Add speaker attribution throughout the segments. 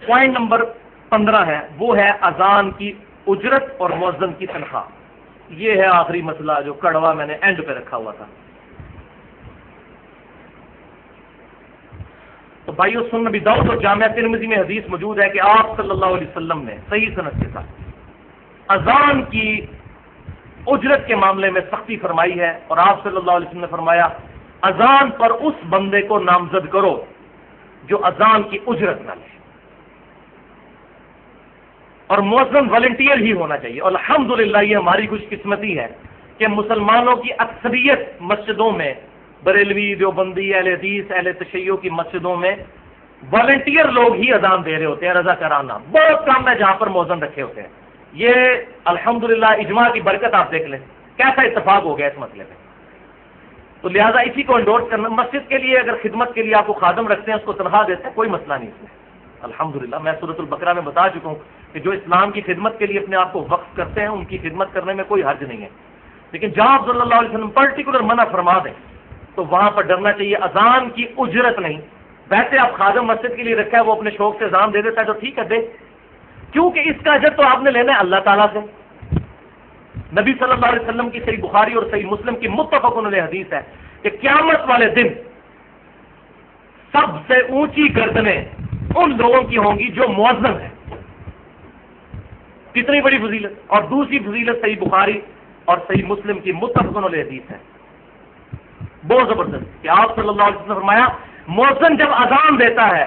Speaker 1: Point number 15 ہے، وہ ہے اذان کی اجرت اور مؤذن کی تنخواہ۔ یہ ہے آخری مسئلہ جو کڑوا میں نے اینڈ پہ رکھا ہوا تھا۔ تو بھائیو سنن نبی داؤد اور جامعہ ترمذی میں حدیث موجود ہے کہ آپ صلی اللہ علیہ وسلم نے صحیح سند کے ساتھ اذان کی اجرت کے معاملے میں سختی فرمائی ہے، اور آپ صلی اللہ علیہ وسلم نے فرمایا اذان پر اس بندے کو نامزد کرو جو اذان کی اجرت نہ لے، اور مؤذن والنٹیئر ہی ہونا چاہیے۔ اور الحمدللہ یہ ہماری خوش قسمتی ہے کہ مسلمانوں کی اکثریت مسجدوں میں، بریلوی، دیوبندی، اہل حدیث، اہل تشیع کی مسجدوں میں والنٹیئر لوگ ہی اذان دے رہے ہوتے ہیں، رضاکارانہ۔ بہت کم ہے جہاں پر مؤذن رکھے ہوتے ہیں۔ یہ الحمدللہ اجماع کی برکت آپ دیکھ لیں کیسا اتفاق ہو گیا اس مسئلے میں۔ تو لہٰذا اسی کو انڈورس کرنا، مسجد کے لیے اگر خدمت کے لیے آپ کو خادم رکھتے ہیں، اس کو تنخواہ دیتے ہیں، کوئی مسئلہ نہیں اس میں الحمدللہ۔ میں سورۃ البقرہ میں بتا چکا ہوں کہ جو اسلام کی خدمت کے لیے اپنے آپ کو وقف کرتے ہیں ان کی خدمت کرنے میں کوئی حرج نہیں ہے، لیکن جہاں آپ صلی اللہ علیہ وسلم پرٹیکولر منع فرما دیں تو وہاں پر ڈرنا چاہیے۔ اذان کی اجرت نہیں، ویسے آپ خادم مسجد کے لیے رکھا ہے، وہ اپنے شوق سے اذان دے دیتا ہے تو ٹھیک ہے دے، کیونکہ اس کا اجر تو آپ نے لینا ہے اللہ تعالیٰ سے۔ نبی صلی اللہ علیہ وسلم کی صحیح بخاری اور صحیح مسلم کی متفق علیہ حدیث ہے کہ قیامت والے دن سب سے اونچی گردنیں ان لوگوں کی ہوں گی جو مؤذن ہیں۔ کتنی بڑی فضیلت! اور دوسری فضیلت صحیح بخاری اور صحیح مسلم کی متفق علیہ حدیث ہے، بہت زبردست، کہ آپ صلی اللہ علیہ وسلم نے فرمایا مؤذن جب اذان دیتا ہے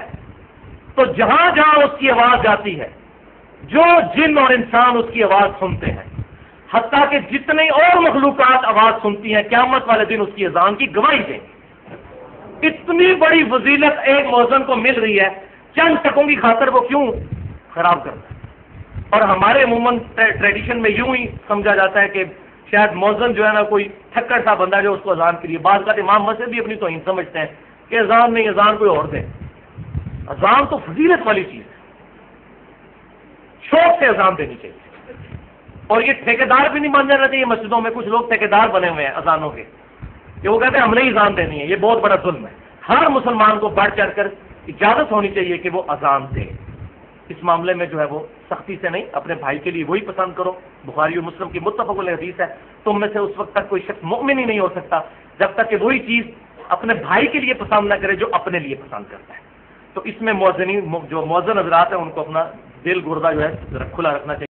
Speaker 1: تو جہاں جہاں اس کی آواز جاتی ہے جو جن اور انسان اس کی آواز سنتے ہیں، حتیٰ کہ جتنی اور مخلوقات آواز سنتی ہیں، قیامت والے دن اس کی اذان کی گواہی دیں گے۔ اتنی بڑی فضیلت ایک مؤذن کو مل رہی ہے، چند ٹکوں کی خاطر وہ کیوں خراب کرتا ہے؟ اور ہمارے عموماً ٹریڈیشن میں یوں ہی سمجھا جاتا ہے کہ شاید مؤذن جو ہے نا کوئی تھکڑ سا بندہ جو اس کو اذان کے لیے، بعض کا امام مسجد بھی اپنی توہین سمجھتے ہیں کہ اذان نہیں، اذان کوئی اور دے۔ اذان تو فضیلت والی چیز ہے، شوق سے اذان دینی چاہیے۔ اور یہ ٹھیکیدار بھی نہیں مان جانا چاہیے مسجدوں میں، کچھ لوگ ٹھیکیدار بنے ہوئے ہیں اذانوں کے، کہ وہ کہتے ہیں ہم نے ہی اذان دینی ہے۔ یہ بہت بڑا ظلم ہے۔ ہر مسلمان کو بڑھ چڑھ کر اجازت ہونی چاہیے کہ وہ اذان دے۔ اس معاملے میں جو ہے وہ سختی سے نہیں، اپنے بھائی کے لیے وہی پسند کرو۔ بخاری اور مسلم کی متفق علیہ حدیث ہے، تم میں سے اس وقت تک کوئی شخص مؤمن ہی نہیں ہو سکتا جب تک کہ وہی چیز اپنے بھائی کے لیے پسند نہ کرے جو اپنے لیے پسند کرتا ہے۔ تو اس میں جو مؤذن حضرات ہیں ان کو اپنا دل گردہ جو ہے ذرا کھلا رکھنا چاہیے۔